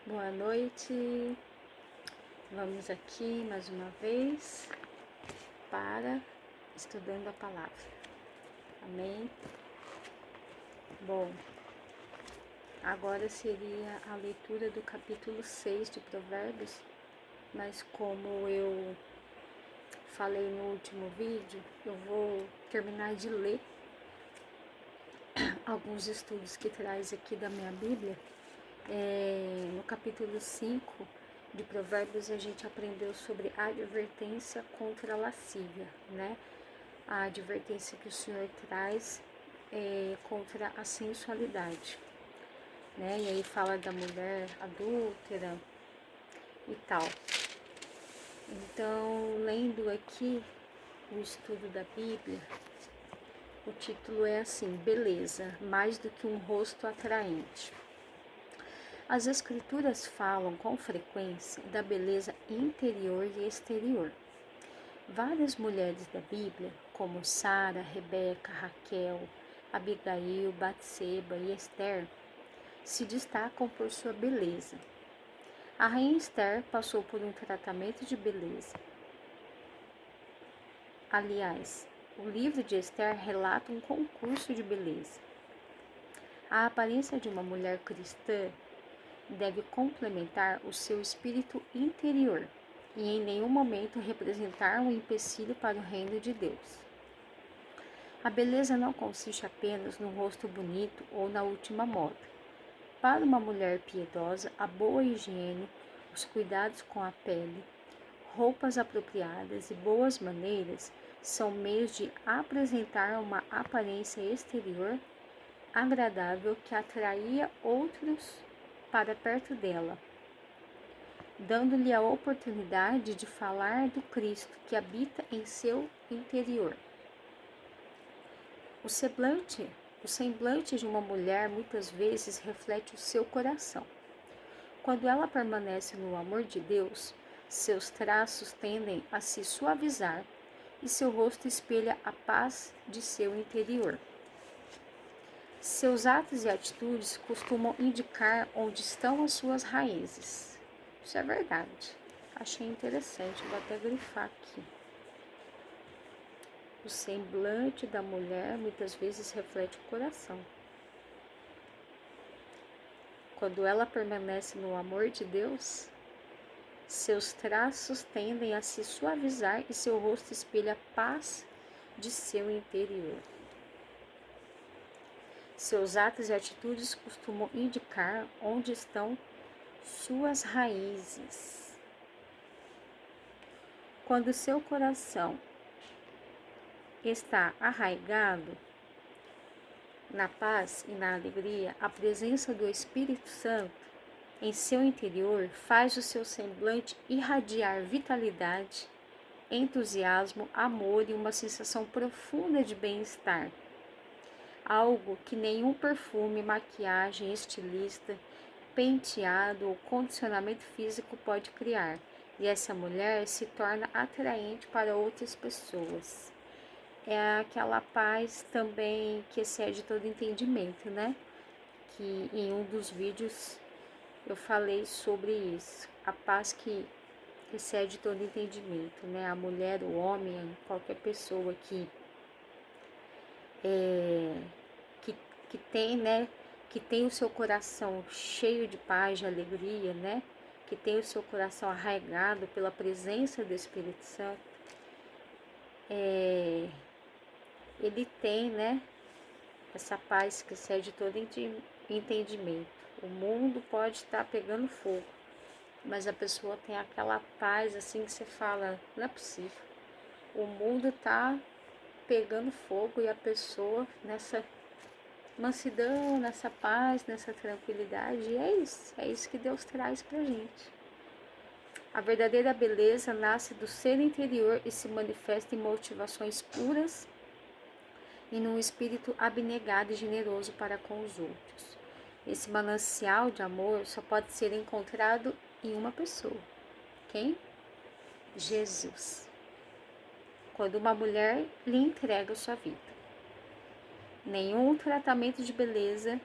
Boa noite, vamos aqui mais uma vez para estudando a palavra, amém? Bom, agora seria a leitura do capítulo 6 de Provérbios, mas como eu falei no último vídeo, eu vou terminar de ler alguns estudos que traz aqui da minha Bíblia. No capítulo 5 de Provérbios a gente aprendeu sobre a advertência contra a lascívia, né? A advertência que o Senhor traz contra a sensualidade, né? E aí fala da mulher adúltera e tal. Então, lendo aqui o estudo da Bíblia, o título é assim: Beleza, mais do que um rosto atraente. As escrituras falam com frequência da beleza interior e exterior. Várias mulheres da Bíblia, como Sara, Rebeca, Raquel, Abigail, Batseba e Esther, se destacam por sua beleza. A rainha Esther passou por um tratamento de beleza. Aliás, o livro de Esther relata um concurso de beleza. A aparência de uma mulher cristã deve complementar o seu espírito interior e em nenhum momento representar um empecilho para o reino de Deus. A beleza não consiste apenas no rosto bonito ou na última moda. Para uma mulher piedosa, a boa higiene, os cuidados com a pele, roupas apropriadas e boas maneiras são meios de apresentar uma aparência exterior agradável que atraía outros para perto dela, dando-lhe a oportunidade de falar do Cristo que habita em seu interior. O semblante de uma mulher muitas vezes reflete o seu coração. Quando ela permanece no amor de Deus, seus traços tendem a se suavizar e seu rosto espelha a paz de seu interior. Seus atos e atitudes costumam indicar onde estão as suas raízes. Isso é verdade. Achei interessante, vou até grifar aqui. O semblante da mulher muitas vezes reflete o coração. Quando ela permanece no amor de Deus, seus traços tendem a se suavizar e seu rosto espelha a paz de seu interior. Seus atos e atitudes costumam indicar onde estão suas raízes. Quando seu coração está arraigado na paz e na alegria, a presença do Espírito Santo em seu interior faz o seu semblante irradiar vitalidade, entusiasmo, amor e uma sensação profunda de bem-estar. Algo que nenhum perfume, maquiagem, estilista, penteado ou condicionamento físico pode criar. E essa mulher se torna atraente para outras pessoas. É aquela paz também que excede todo entendimento, né? Que em um dos vídeos eu falei sobre isso. A paz que excede todo entendimento, né? A mulher, o homem, qualquer pessoa que tem, né? Que tem o seu coração cheio de paz, de alegria, né? Que tem o seu coração arraigado pela presença do Espírito Santo. Ele tem, né? Essa paz que excede todo entendimento. O mundo pode estar pegando fogo, mas a pessoa tem aquela paz assim que você fala, não é possível. O mundo tá pegando fogo e a pessoa nessa mansidão, nessa paz, nessa tranquilidade. E é isso que Deus traz pra gente. A verdadeira beleza nasce do ser interior e se manifesta em motivações puras e num espírito abnegado e generoso para com os outros. Esse manancial de amor só pode ser encontrado em uma pessoa. Quem? Jesus. Quando uma mulher lhe entrega sua vida. Nenhum tratamento de beleza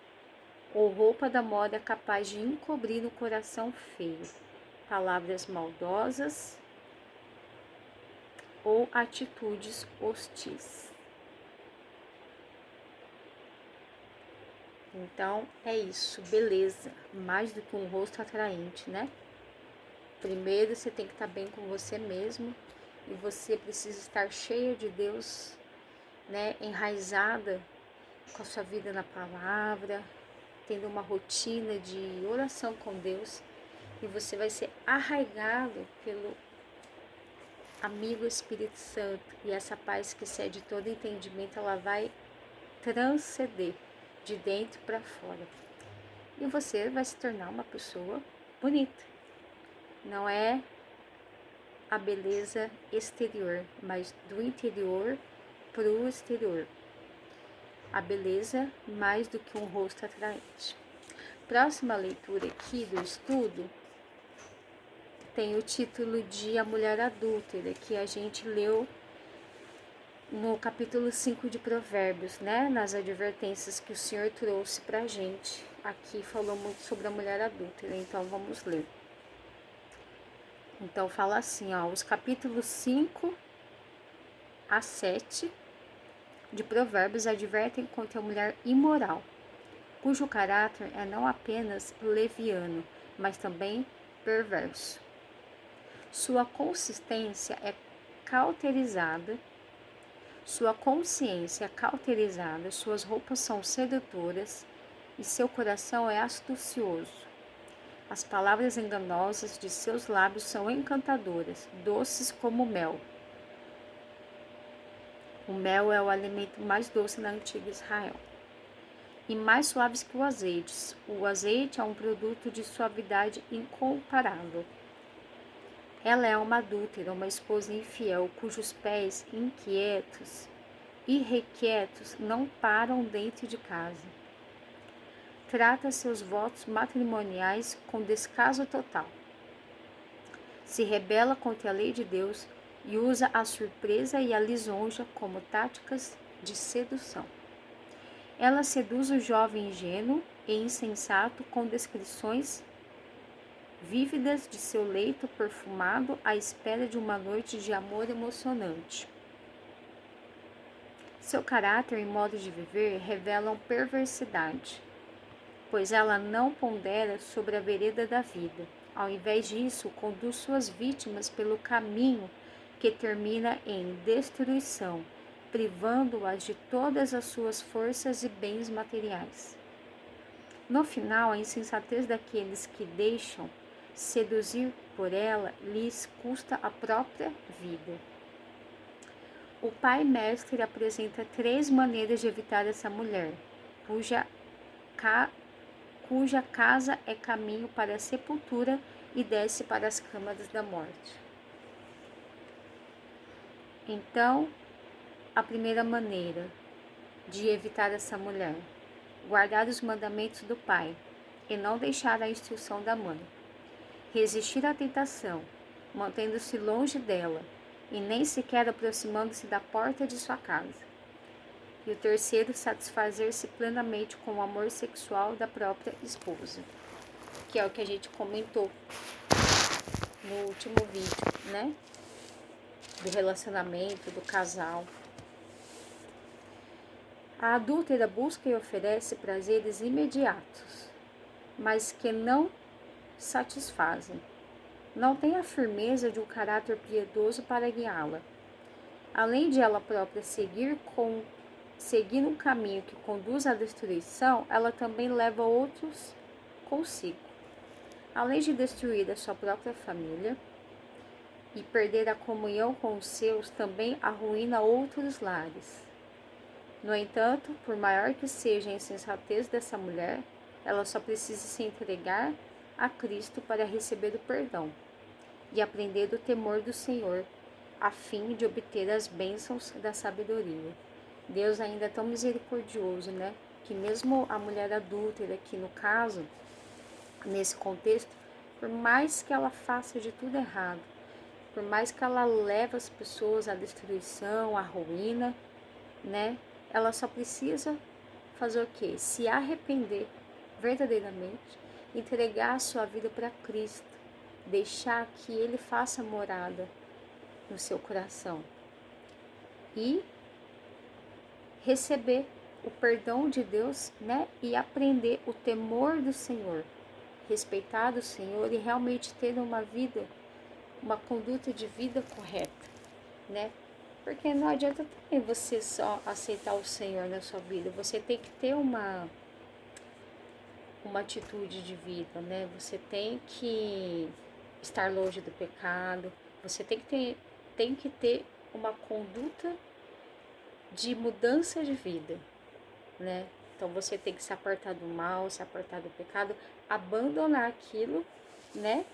ou roupa da moda capaz de encobrir o coração feio, palavras maldosas ou atitudes hostis. Então é isso, beleza, mais do que um rosto atraente, né? Primeiro você tem que estar bem com você mesmo e você precisa estar cheia de Deus, né? Enraizada com a sua vida na palavra, tendo uma rotina de oração com Deus, e você vai ser arraigado pelo amigo Espírito Santo, e essa paz que excede todo entendimento, ela vai transcender de dentro para fora. E você vai se tornar uma pessoa bonita. Não é a beleza exterior, mas do interior para o exterior. A beleza mais do que um rosto atraente. Próxima leitura aqui do estudo tem o título de A Mulher Adúltera, que a gente leu no capítulo 5 de Provérbios, né? Nas advertências que o Senhor trouxe pra gente. Aqui falou muito sobre a mulher adúltera, então vamos ler. Então fala assim, ó, os capítulos 5 a 7 de Provérbios advertem contra a mulher imoral, cujo caráter é não apenas leviano, mas também perverso. Sua consistência é cauterizada, sua consciência é cauterizada, suas roupas são sedutoras e seu coração é astucioso. As palavras enganosas de seus lábios são encantadoras, doces como mel. O mel é o alimento mais doce na antiga Israel. E mais suaves que o azeite. O azeite é um produto de suavidade incomparável. Ela é uma adúltera, uma esposa infiel, cujos pés inquietos e irrequietos não param dentro de casa. Trata seus votos matrimoniais com descaso total. Se rebela contra a lei de Deus e usa a surpresa e a lisonja como táticas de sedução. Ela seduz o jovem ingênuo e insensato com descrições vívidas de seu leito perfumado à espera de uma noite de amor emocionante. Seu caráter e modo de viver revelam perversidade, pois ela não pondera sobre a vereda da vida. Ao invés disso, conduz suas vítimas pelo caminho que termina em destruição, privando-as de todas as suas forças e bens materiais. No final, a insensatez daqueles que deixam seduzir por ela lhes custa a própria vida. O pai mestre apresenta 3 maneiras de evitar essa mulher, cuja casa é caminho para a sepultura e desce para as câmaras da morte. Então, a primeira maneira de evitar essa mulher, guardar os mandamentos do pai e não deixar a instrução da mãe. Resistir à tentação, mantendo-se longe dela e nem sequer aproximando-se da porta de sua casa. E o terceiro, satisfazer-se plenamente com o amor sexual da própria esposa, que é o que a gente comentou no último vídeo, né? Do relacionamento, do casal. A adúltera busca e oferece prazeres imediatos, mas que não satisfazem. Não tem a firmeza de um caráter piedoso para guiá-la. Além de ela própria seguir um caminho que conduz à destruição, ela também leva outros consigo. Além de destruir a sua própria família e perder a comunhão com os seus, também arruína outros lares. No entanto, por maior que seja a insensatez dessa mulher, ela só precisa se entregar a Cristo para receber o perdão e aprender do temor do Senhor, a fim de obter as bênçãos da sabedoria. Deus ainda é tão misericordioso, né? Que mesmo a mulher adúltera, aqui no caso, nesse contexto, por mais que ela faça de tudo errado, por mais que ela leve as pessoas à destruição, à ruína, né? Ela só precisa fazer o quê? Se arrepender verdadeiramente, entregar a sua vida para Cristo, deixar que Ele faça morada no seu coração e receber o perdão de Deus, né? E aprender o temor do Senhor, respeitar o Senhor e realmente ter uma vida, uma conduta de vida correta, né? Porque não adianta também você só aceitar o Senhor na sua vida, você tem que ter uma atitude de vida, né? Você tem que estar longe do pecado, você tem que ter uma conduta de mudança de vida, né? Então você tem que se apartar do mal, se apartar do pecado, abandonar aquilo, né?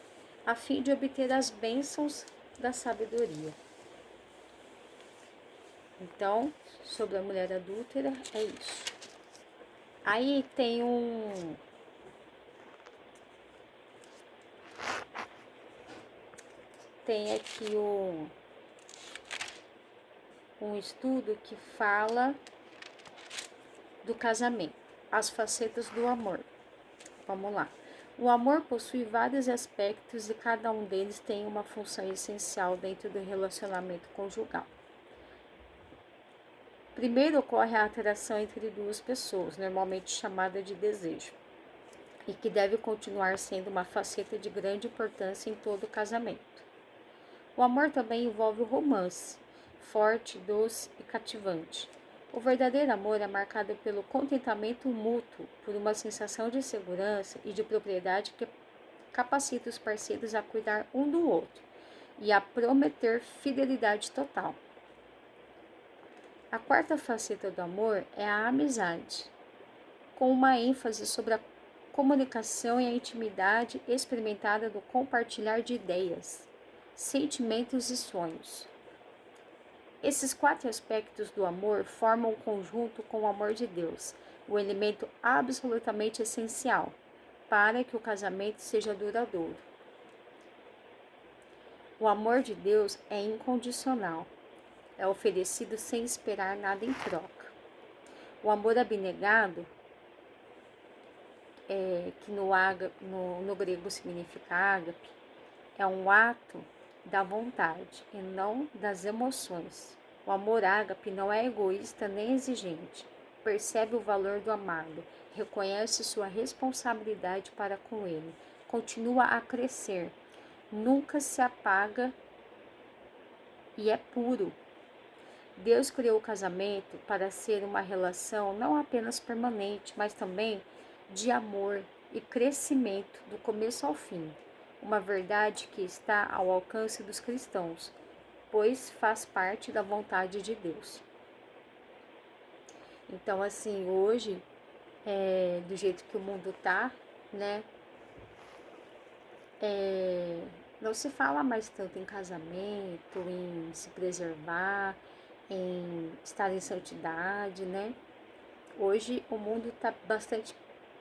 A fim de obter as bênçãos da sabedoria. Então, sobre a mulher adúltera, é isso. Aí tem aqui um estudo que fala do casamento, as facetas do amor. Vamos lá. O amor possui vários aspectos e cada um deles tem uma função essencial dentro do relacionamento conjugal. Primeiro ocorre a atração entre duas pessoas, normalmente chamada de desejo, e que deve continuar sendo uma faceta de grande importância em todo o casamento. O amor também envolve o romance, forte, doce e cativante. O verdadeiro amor é marcado pelo contentamento mútuo, por uma sensação de segurança e de propriedade que capacita os parceiros a cuidar um do outro e a prometer fidelidade total. A quarta faceta do amor é a amizade, com uma ênfase sobre a comunicação e a intimidade experimentada do compartilhar de ideias, sentimentos e sonhos. Esses quatro aspectos do amor formam um conjunto com o amor de Deus, o elemento absolutamente essencial para que o casamento seja duradouro. O amor de Deus é incondicional, é oferecido sem esperar nada em troca. O amor abnegado, que no grego significa ágape, é um ato da vontade e não das emoções. O amor ágape não é egoísta nem exigente. Percebe o valor do amado, reconhece sua responsabilidade para com ele, continua a crescer, nunca se apaga e é puro. Deus criou o casamento para ser uma relação não apenas permanente, mas também de amor e crescimento do começo ao fim. Uma verdade que está ao alcance dos cristãos, pois faz parte da vontade de Deus. Então, assim, hoje, do jeito que o mundo tá, né, não se fala mais tanto em casamento, em se preservar, em estar em santidade, né? Hoje o mundo está bastante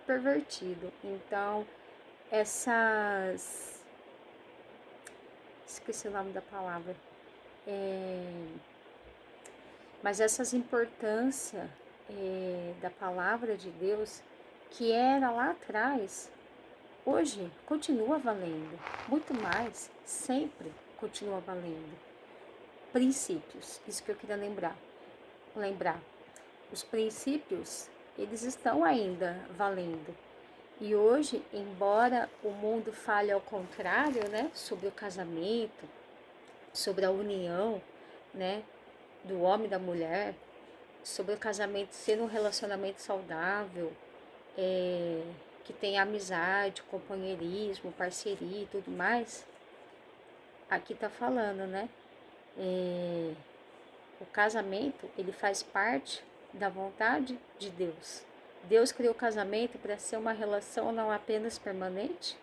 pervertido, então esqueci o nome da palavra, mas essas importâncias da palavra de Deus, que era lá atrás, hoje continua valendo, muito mais, sempre continua valendo. Princípios, isso que eu queria lembrar. Os princípios, eles estão ainda valendo. E hoje, embora o mundo fale ao contrário, né, sobre o casamento, sobre a união, né, do homem e da mulher, sobre o casamento ser um relacionamento saudável, que tem amizade, companheirismo, parceria e tudo mais, aqui tá falando, né, o casamento, ele faz parte da vontade de Deus. Deus criou o casamento para ser uma relação não apenas permanente,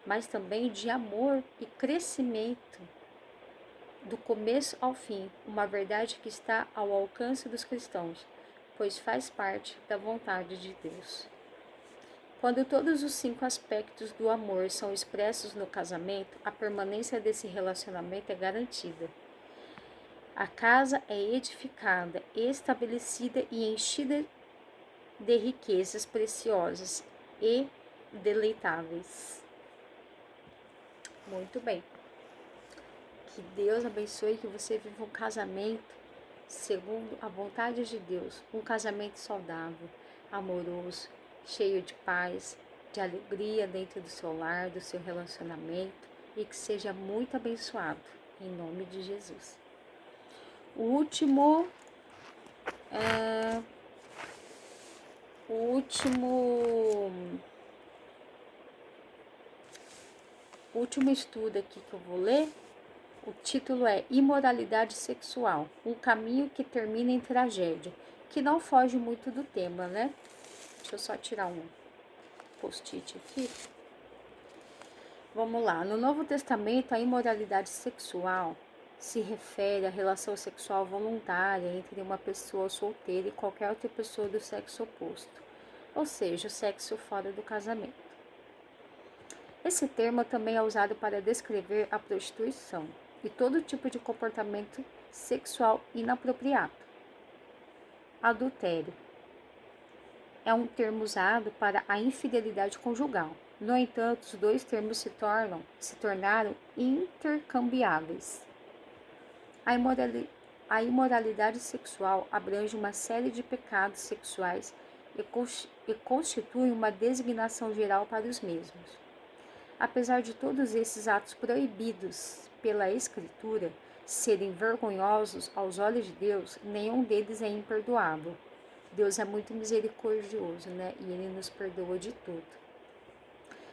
mas também de amor e crescimento do começo ao fim, uma verdade que está ao alcance dos cristãos, pois faz parte da vontade de Deus. Quando todos os 5 aspectos do amor são expressos no casamento, a permanência desse relacionamento é garantida. A casa é edificada, estabelecida e enchida de riquezas preciosas e deleitáveis. Muito bem. Que Deus abençoe, que você viva um casamento segundo a vontade de Deus, um casamento saudável, amoroso, cheio de paz, de alegria dentro do seu lar, do seu relacionamento, e que seja muito abençoado, em nome de Jesus. O último estudo aqui que eu vou ler, o título é Imoralidade Sexual, um caminho que termina em tragédia, que não foge muito do tema, né? Deixa eu só tirar um post-it aqui. Vamos lá. No Novo Testamento, a imoralidade sexual se refere à relação sexual voluntária entre uma pessoa solteira e qualquer outra pessoa do sexo oposto, ou seja, o sexo fora do casamento. Esse termo também é usado para descrever a prostituição e todo tipo de comportamento sexual inapropriado. Adultério é um termo usado para a infidelidade conjugal. No entanto, os dois termos se tornaram intercambiáveis. A imoralidade sexual abrange uma série de pecados sexuais e constitui uma designação geral para os mesmos. Apesar de todos esses atos proibidos pela Escritura serem vergonhosos aos olhos de Deus, nenhum deles é imperdoável. Deus é muito misericordioso, né? E Ele nos perdoa de tudo.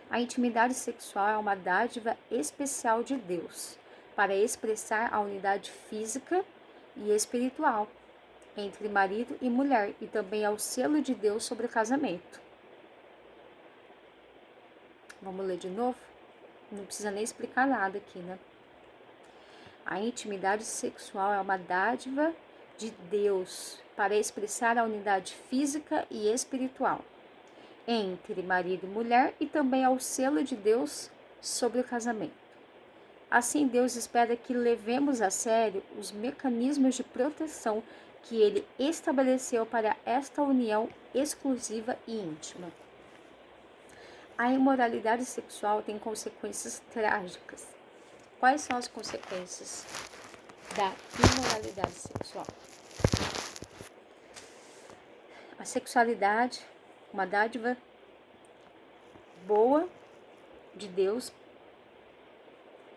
A intimidade sexual é uma dádiva especial de Deus para expressar a unidade física e espiritual entre marido e mulher, e também é o selo de Deus sobre o casamento. Vamos ler de novo? Não precisa nem explicar nada aqui, né? A intimidade sexual é uma dádiva de Deus para expressar a unidade física e espiritual entre marido e mulher, e também ao selo de Deus sobre o casamento. Assim, Deus espera que levemos a sério os mecanismos de proteção que Ele estabeleceu para esta união exclusiva e íntima. A imoralidade sexual tem consequências trágicas. Quais são as consequências da imoralidade sexual? A sexualidade, uma dádiva boa de Deus.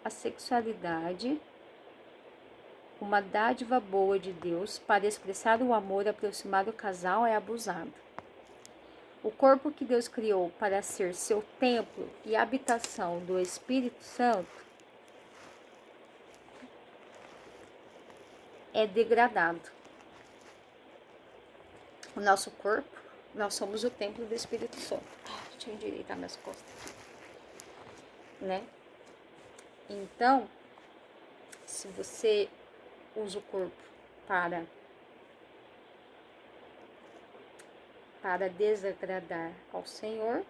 A sexualidade, uma dádiva boa de Deus para expressar o amor e aproximar o casal, é abusada. O corpo que Deus criou para ser seu templo e habitação do Espírito Santo é degradado. O nosso corpo, nós somos o templo do Espírito Santo. Deixa eu endireitar minhas costas, né? Então, se você usa o corpo para desagradar ao Senhor,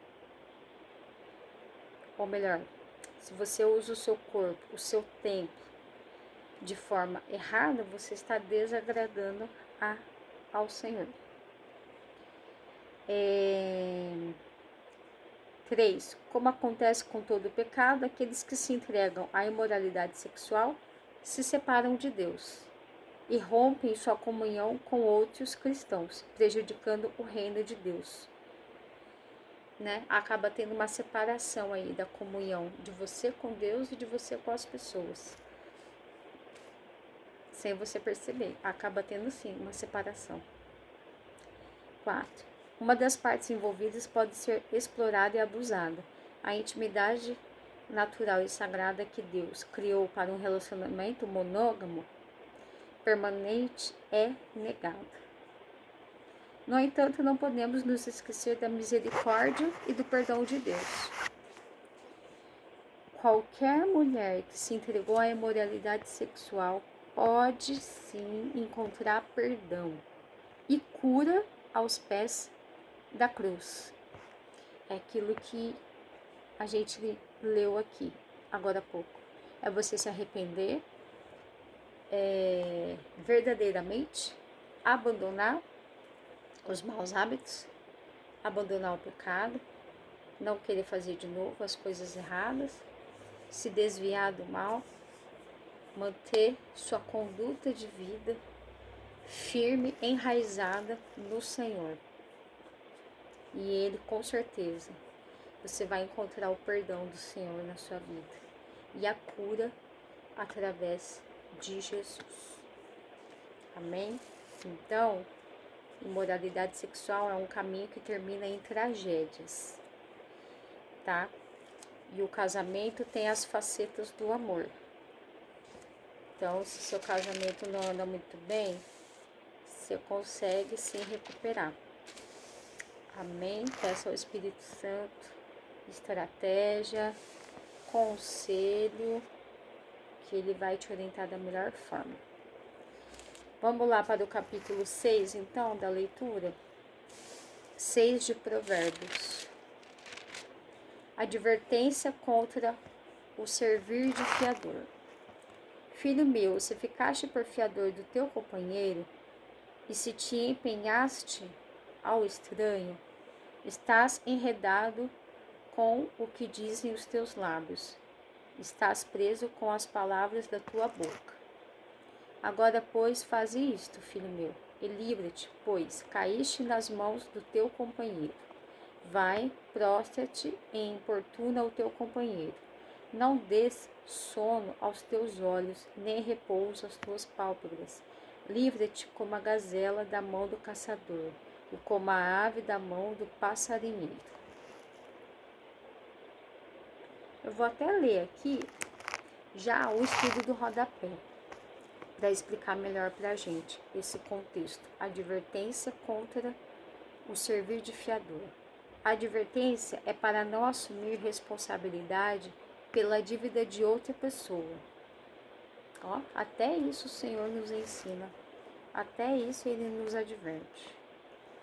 ou melhor, se você usa o seu corpo, o seu templo, de forma errada, você está desagradando ao Senhor. 3. Como acontece com todo pecado, aqueles que se entregam à imoralidade sexual se separam de Deus e rompem sua comunhão com outros cristãos, prejudicando o reino de Deus. Né? Acaba tendo uma separação aí da comunhão de você com Deus e de você com as pessoas. Sem você perceber, acaba tendo sim uma separação. 4. Uma das partes envolvidas pode ser explorada e abusada. A intimidade natural e sagrada que Deus criou para um relacionamento monógamo permanente é negada. No entanto, não podemos nos esquecer da misericórdia e do perdão de Deus. Qualquer mulher que se entregou à imoralidade sexual pode sim encontrar perdão e cura aos pés da cruz. É aquilo que a gente leu aqui agora há pouco. É você se arrepender verdadeiramente, abandonar os maus hábitos, abandonar o pecado não querer fazer de novo as coisas erradas, se desviar do mal, manter sua conduta de vida firme, enraizada no Senhor. E Ele, com certeza, você vai encontrar o perdão do Senhor na sua vida e a cura através de Jesus. Amém? Então, imoralidade sexual é um caminho que termina em tragédias, tá? E o casamento tem as facetas do amor. Então, se seu casamento não anda muito bem, você consegue sim recuperar. Amém? Peça ao Espírito Santo estratégia, conselho, que ele vai te orientar da melhor forma. Vamos lá para o capítulo 6, então, da leitura. 6 de Provérbios. Advertência contra o servir de fiador. Filho meu, se ficaste por fiador do teu companheiro, e se te empenhaste ao estranho, estás enredado com o que dizem os teus lábios, estás preso com as palavras da tua boca. Agora, pois, faze isto, filho meu, e livra-te, pois caíste nas mãos do teu companheiro. Vai, prostra-te e importuna o teu companheiro. Não des sono aos teus olhos, nem repouso às tuas pálpebras. Livra-te como a gazela da mão do caçador, e como a ave da mão do passarinheiro. Eu vou até ler aqui já o estudo do rodapé, para explicar melhor para a gente esse contexto. Advertência contra o servir de fiador. A advertência é para não assumir responsabilidade pela dívida de outra pessoa. Ó, até isso o Senhor nos ensina, até isso Ele nos adverte.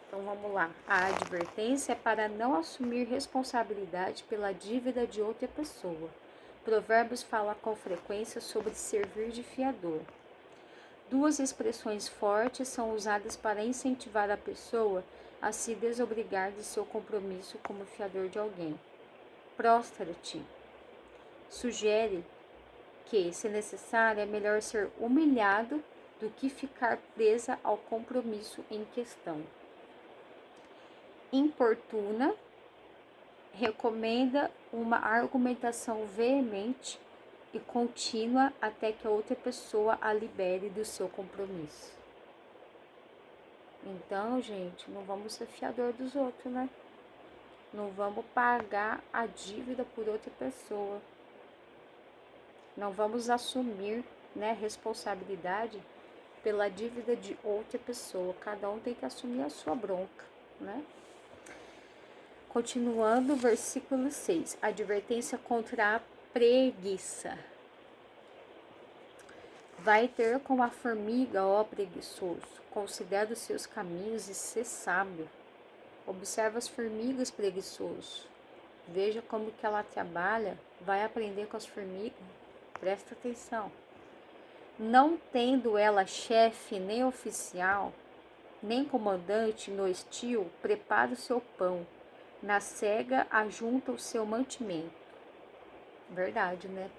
Então vamos lá. A advertência é para não assumir responsabilidade pela dívida de outra pessoa. Provérbios fala com frequência sobre servir de fiador. Duas expressões fortes são usadas para incentivar a pessoa a se desobrigar de seu compromisso como fiador de alguém. Prostra-te. Sugere que, se necessário, é melhor ser humilhado do que ficar presa ao compromisso em questão. Importuna recomenda uma argumentação veemente e contínua até que a outra pessoa a libere do seu compromisso. Então, gente, não vamos ser fiador dos outros, né? Não vamos pagar a dívida por outra pessoa. Não vamos assumir, né, responsabilidade pela dívida de outra pessoa. Cada um tem que assumir a sua bronca, né? Continuando, versículo 6. Advertência contra a preguiça. Vai ter com a formiga, ó preguiçoso. Considera os seus caminhos e sê sábio. Observa as formigas, preguiçoso. Veja como que ela trabalha. Vai aprender com as formigas. Presta atenção. Não tendo ela chefe nem oficial, nem comandante no estio, prepara o seu pão. Na cega, ajunta o seu mantimento. Verdade, né?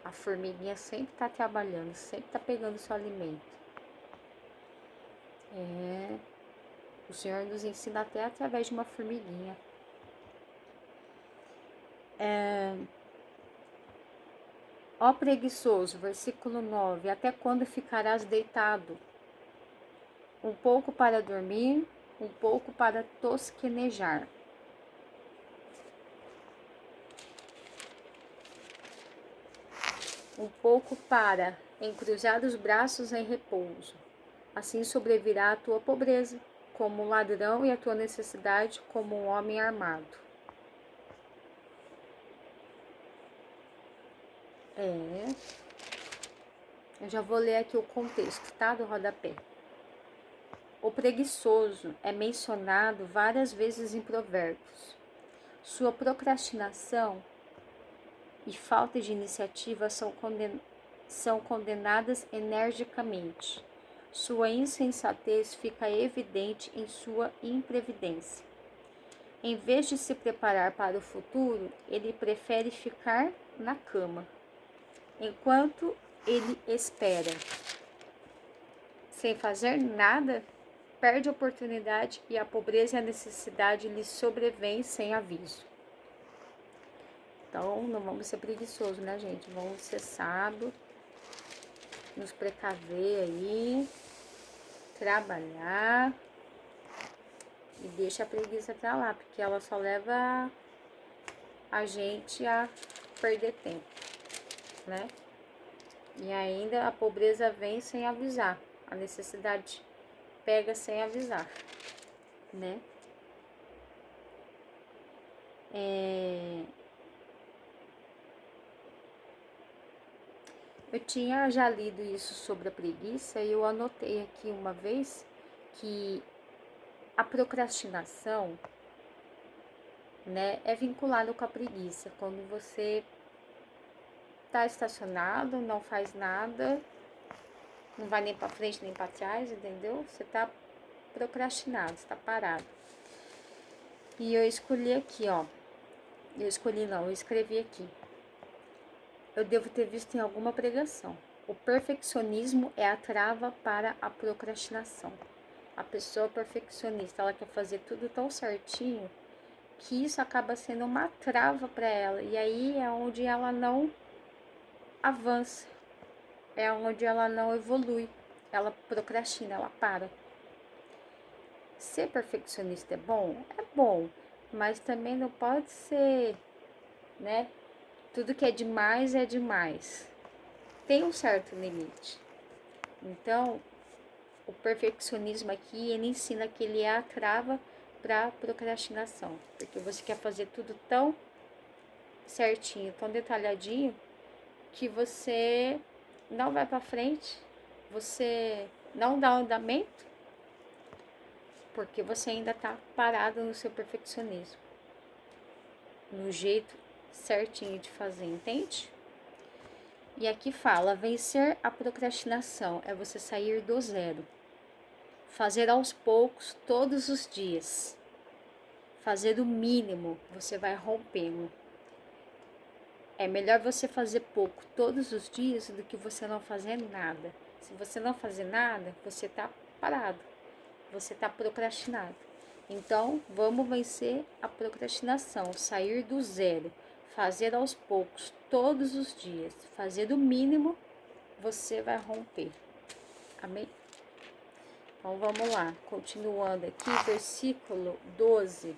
A formiguinha sempre está trabalhando, sempre está pegando seu alimento. O Senhor nos ensina até através de uma formiguinha. Ó preguiçoso, versículo 9. Até quando ficarás deitado? Um pouco para dormir, um pouco para tosquenejar. Um pouco para encruzar os braços em repouso. Assim sobrevirá a tua pobreza, como um ladrão, e a tua necessidade, como um homem armado. Eu já vou ler aqui o contexto, tá? Do rodapé. O preguiçoso é mencionado várias vezes em Provérbios. Sua procrastinação e falta de iniciativa são condenadas energicamente. Sua insensatez fica evidente em sua imprevidência. Em vez de se preparar para o futuro, ele prefere ficar na cama. Enquanto ele espera, sem fazer nada, perde a oportunidade e a pobreza e a necessidade lhe sobrevêm sem aviso. Então, não vamos ser preguiçosos, né, gente? Vamos ser sábios, nos precaver aí, trabalhar e deixa a preguiça pra lá, porque ela só leva a gente a perder tempo, né? E ainda a pobreza vem sem avisar, a necessidade pega sem avisar, né? Eu tinha já lido isso sobre a preguiça e eu anotei aqui uma vez que a procrastinação, né, é vinculada com a preguiça. Quando você tá estacionado, não faz nada, não vai nem para frente nem para trás, entendeu? Você tá procrastinado, está parado. E eu escolhi aqui, ó. Eu escrevi aqui. Eu devo ter visto em alguma pregação. O perfeccionismo é a trava para a procrastinação. A pessoa perfeccionista, ela quer fazer tudo tão certinho que isso acaba sendo uma trava para ela. E aí é onde ela não avança, é onde ela não evolui. Ela procrastina, ela para. Ser perfeccionista é bom, mas também não pode ser, né? Tudo que é demais é demais. Tem um certo limite. Então, o perfeccionismo aqui, ele ensina que ele é a trava para procrastinação, porque você quer fazer tudo tão certinho, tão detalhadinho, que você não vai para frente, você não dá andamento, porque você ainda está parado no seu perfeccionismo, no jeito certinho de fazer, entende? E aqui fala, vencer a procrastinação é você sair do zero, fazer aos poucos todos os dias, fazer o mínimo, você vai rompendo. É melhor você fazer pouco todos os dias do que você não fazer nada. Se você não fazer nada, você tá parado, você tá procrastinado. Então, vamos vencer a procrastinação, sair do zero, fazer aos poucos todos os dias, fazer o mínimo, você vai romper. Amém? Então, vamos lá, continuando aqui, versículo 12.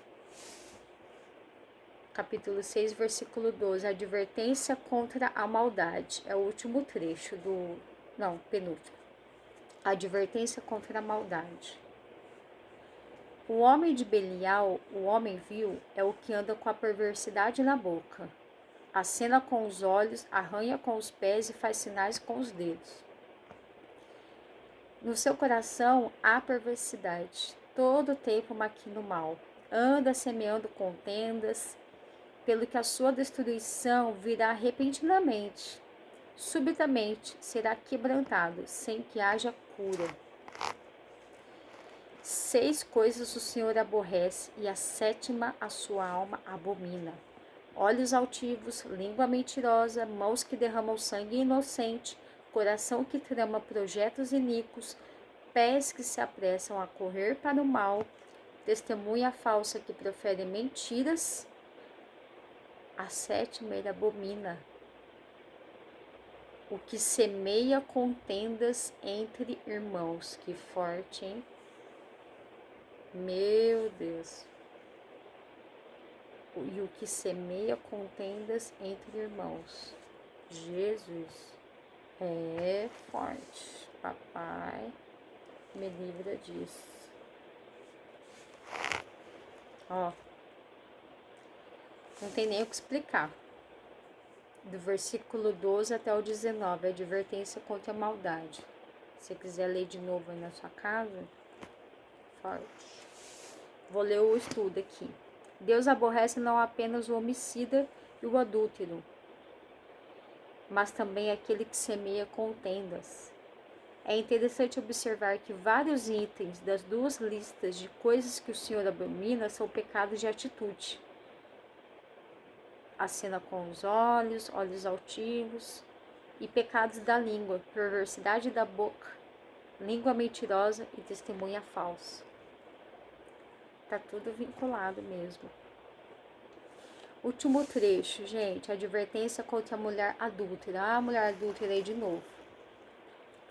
Capítulo 6, versículo 12, advertência contra a maldade. É o último trecho do... Não, penúltimo. Advertência contra a maldade. O homem de Belial, o homem vil, é o que anda com a perversidade na boca. Acena com os olhos, arranha com os pés e faz sinais com os dedos. No seu coração há perversidade. Todo o tempo maquina o mal. Anda semeando contendas, pelo que a sua destruição virá repentinamente. Subitamente será quebrantado, sem que haja cura. 6 coisas o Senhor aborrece, e a sétima a sua alma abomina: olhos altivos, língua mentirosa, mãos que derramam sangue inocente, coração que trama projetos iníquos, pés que se apressam a correr para o mal, testemunha falsa que profere mentiras. A sétima ele abomina: o que semeia contendas entre irmãos. Que forte, hein? Meu Deus. E o que semeia contendas entre irmãos. Jesus. É forte. Papai, me livra disso. Ó. Não tem nem o que explicar. Do versículo 12 até o 19, advertência contra a maldade. Se você quiser ler de novo aí na sua casa, forte. Vou ler o estudo aqui. Deus aborrece não apenas o homicida e o adúltero, mas também aquele que semeia contendas. É interessante observar que vários itens das duas listas de coisas que o Senhor abomina são pecados de atitude. Acena com os olhos, olhos altivos, e pecados da língua, perversidade da boca, língua mentirosa e testemunha falsa. Tá tudo vinculado mesmo. Último trecho, gente, advertência contra a mulher adúltera. Ah, a mulher adúltera aí de novo.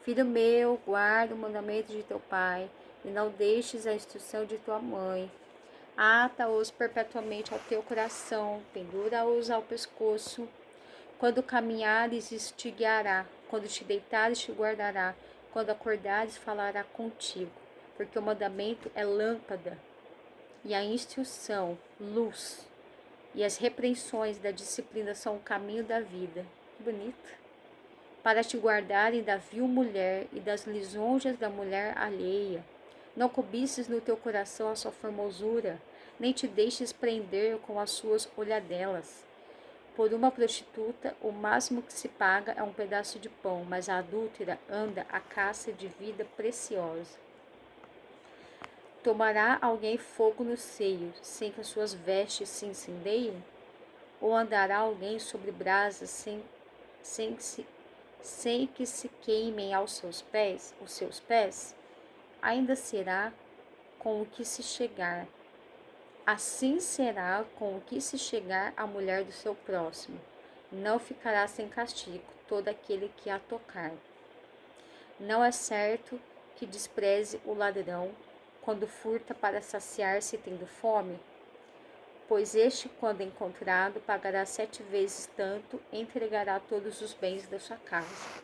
Filho meu, guarda o mandamento de teu pai, e não deixes a instrução de tua mãe. Ata-os perpetuamente ao teu coração, pendura-os ao pescoço. Quando caminhares, te guiará. Quando te deitares, te guardará. Quando acordares, falará contigo. Porque o mandamento é lâmpada, e a instrução, luz. E as repreensões da disciplina são o caminho da vida. Que bonito. Para te guardarem da vil mulher e das lisonjas da mulher alheia. Não cobices no teu coração a sua formosura, nem te deixes prender com as suas olhadelas. Por uma prostituta, o máximo que se paga é um pedaço de pão, mas a adúltera anda à caça de vida preciosa. Tomará alguém fogo no seio, sem que as suas vestes se incendeiem? Ou andará alguém sobre brasas sem que se queimem os seus pés? Ainda será com o que se chegar. Assim será com o que se chegar a mulher do seu próximo. Não ficará sem castigo todo aquele que a tocar. Não é certo que despreze o ladrão quando furta para saciar-se tendo fome, pois este, quando encontrado, pagará 7 vezes tanto e entregará todos os bens da sua casa.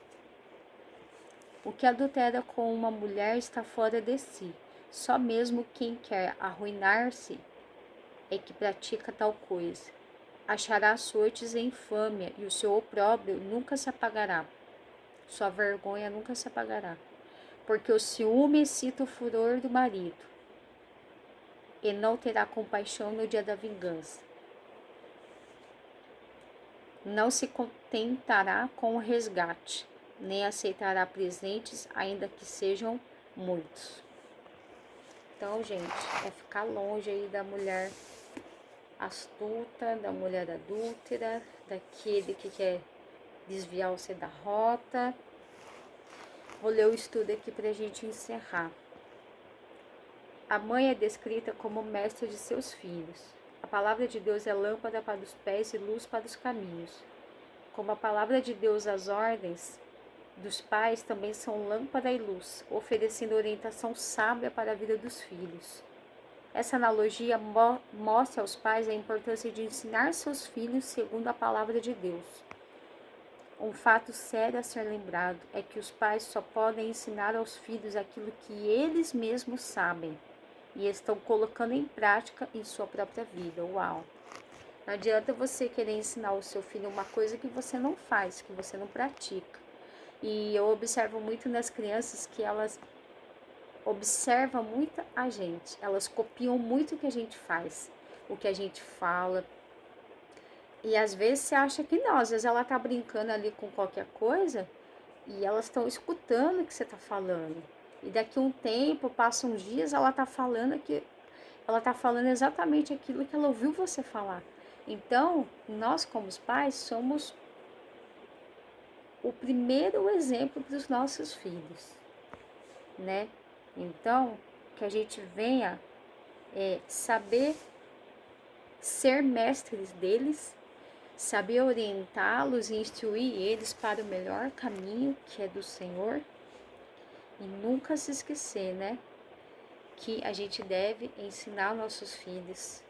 O que adultera com uma mulher está fora de si. Só mesmo quem quer arruinar-se é que pratica tal coisa. Achará açoites e infâmia, e o seu opróbrio nunca se apagará. Sua vergonha nunca se apagará. Porque o ciúme excita o furor do marido, e não terá compaixão no dia da vingança. Não se contentará com o resgate, nem aceitará presentes, ainda que sejam muitos. Então, gente, é ficar longe aí da mulher astuta, da mulher adúltera, daquele que quer desviar você da rota. Vou ler o estudo aqui para a gente encerrar. A mãe é descrita como mestra de seus filhos. A palavra de Deus é lâmpada para os pés e luz para os caminhos. Como a palavra de Deus, as ordens dos pais também são lâmpada e luz, oferecendo orientação sábia para a vida dos filhos. Essa analogia mostra aos pais a importância de ensinar seus filhos segundo a palavra de Deus. Um fato sério a ser lembrado é que os pais só podem ensinar aos filhos aquilo que eles mesmos sabem e estão colocando em prática em sua própria vida. Uau! Não adianta você querer ensinar ao seu filho uma coisa que você não faz, que você não pratica. E eu observo muito nas crianças que elas observam muito a gente, elas copiam muito o que a gente faz, o que a gente fala. E às vezes você acha que não, às vezes ela tá brincando ali com qualquer coisa e elas estão escutando o que você tá falando. E daqui a um tempo, passam uns dias, ela tá falando exatamente aquilo que ela ouviu você falar. Então, nós como pais somos o primeiro exemplo para os nossos filhos, né? Então, que a gente venha saber ser mestres deles, saber orientá-los e instruir eles para o melhor caminho que é do Senhor. E nunca se esquecer, né? Que a gente deve ensinar aos nossos filhos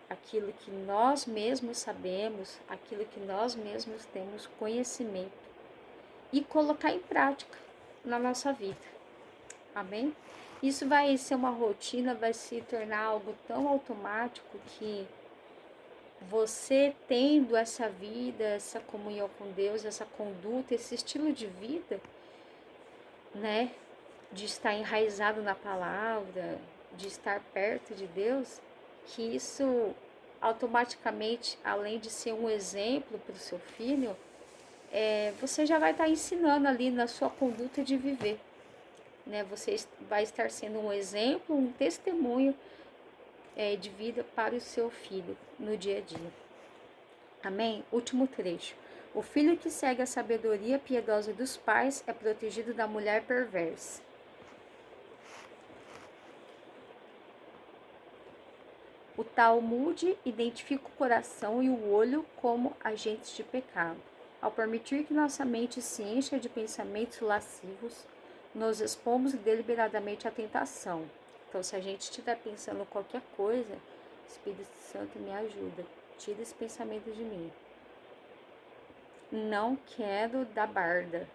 aquilo que nós mesmos sabemos, aquilo que nós mesmos temos conhecimento e colocar em prática na nossa vida. Amém? Isso vai ser uma rotina, vai se tornar algo tão automático que você tendo essa vida, essa comunhão com Deus, essa conduta, esse estilo de vida, né? De estar enraizado na palavra, de estar perto de Deus, que isso automaticamente, além de ser um exemplo para o seu filho, você já vai estar ensinando ali na sua conduta de viver. né? Você vai estar sendo um exemplo, um testemunho de vida para o seu filho no dia a dia. Amém? Último trecho. O filho que segue a sabedoria piedosa dos pais é protegido da mulher perversa. O Talmud identifica o coração e o olho como agentes de pecado. Ao permitir que nossa mente se encha de pensamentos lascivos, nos expomos deliberadamente à tentação. Então, se a gente estiver pensando qualquer coisa, Espírito Santo me ajuda. Tira esse pensamento de mim. Não quero dar barda,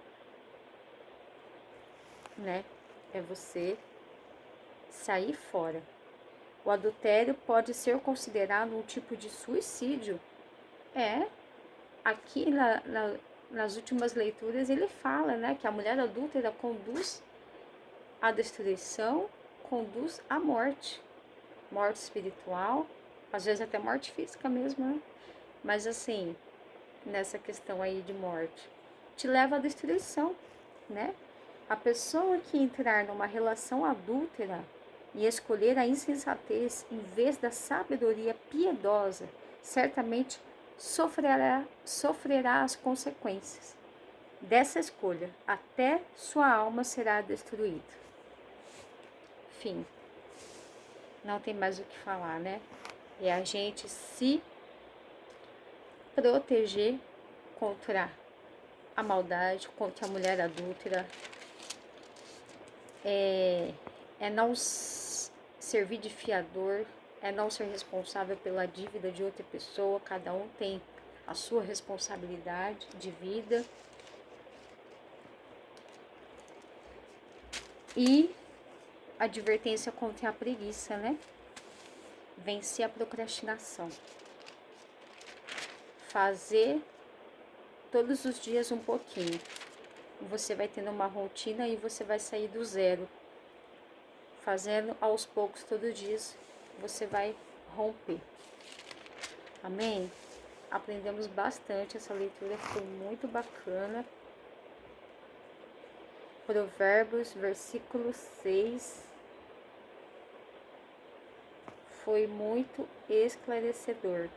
né? É você sair fora. O adultério pode ser considerado um tipo de suicídio. Aqui nas últimas leituras ele fala, né, que a mulher adúltera conduz à destruição, conduz à morte. Morte espiritual, às vezes até morte física mesmo, né? Mas assim, nessa questão aí de morte, te leva à destruição, né? A pessoa que entrar numa relação adúltera e escolher a insensatez em vez da sabedoria piedosa, certamente sofrerá as consequências dessa escolha, até sua alma será destruída. Fim. Não tem mais o que falar, né? É a gente se proteger contra a maldade, contra a mulher adúltera, é não servir de fiador, é não ser responsável pela dívida de outra pessoa. Cada um tem a sua responsabilidade de vida. E advertência contra a preguiça, né? Vencer a procrastinação. Fazer todos os dias um pouquinho. Você vai tendo uma rotina e você vai sair do zero. Fazendo aos poucos, todo dia, você vai romper. Amém? Aprendemos bastante, essa leitura foi muito bacana. Provérbios, versículo 6, foi muito esclarecedor.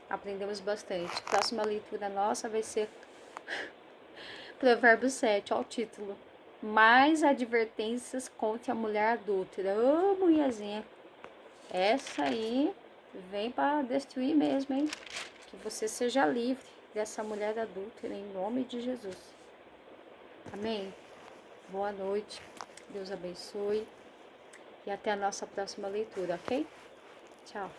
Aprendemos bastante. Próxima leitura nossa vai ser Provérbios 7, ó o título. Mais advertências contra a mulher adúltera. Ô, mulherzinha. Essa aí vem para destruir mesmo, hein? Que você seja livre dessa mulher adúltera, em nome de Jesus. Amém? Boa noite. Deus abençoe. E até a nossa próxima leitura, ok? Tchau.